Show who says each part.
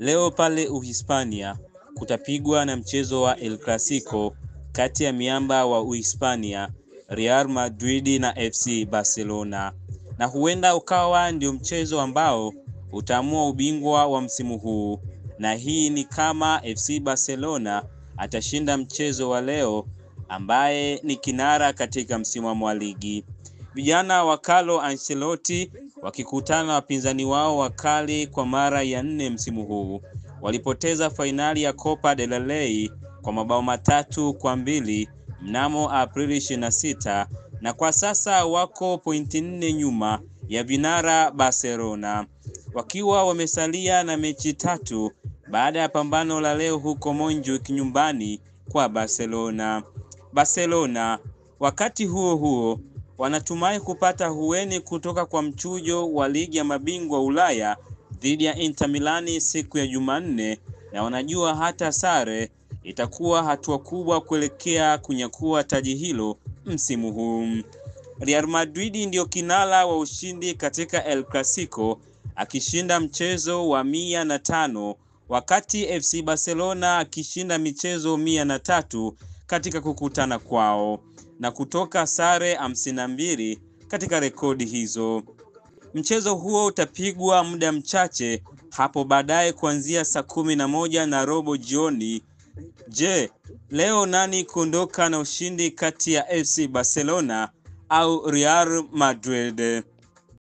Speaker 1: Leo pale Uhispania kutapigwa na mchezo wa El Clasico kati ya miamba wa Uhispania, Real Madrid na FC Barcelona, na huenda ukawa ndio mchezo ambao utaamua ubingwa wa msimu huu. Na hii ni kama FC Barcelona atashinda mchezo wa leo, ambaye ni kinara katika msimu wa ligi. Vijana wa Carlo Ancelotti wakikutana na wapinzani wao wakali kwa mara ya 4 msimu huu. Walipoteza fainali ya Copa del Rey kwa mabao 3-2 mnamo Aprili 26, na kwa sasa wako pointi 4 nyuma ya vinara Barcelona, wakiwa wamesalia na mechi 3 baada ya pambano la leo huko Montjuic nyumbani kwa Barcelona. Wakati huo wanatumai kupata hueni kutoka kwa mchujo wa ligi ya mabingwa Ulaya dhidi ya Inter Milani siku ya Jumanne, na wanajua hata sare itakuwa hatua kubwa kuelekea kunyakua taji hilo msimu huu. Real Madrid ndio kinara wa ushindi katika El Clasico akishinda mchezo wa 105, wakati FC Barcelona akishinda michezo 103 katika kukutana kwao na kutoka sare 52 katika rekodi hizo. Mchezo huo utapigwa muda mchache hapo baadaye kuanzia saa 11:15 jioni. Je, leo nani kuondoka na ushindi kati ya FC Barcelona au Real Madrid?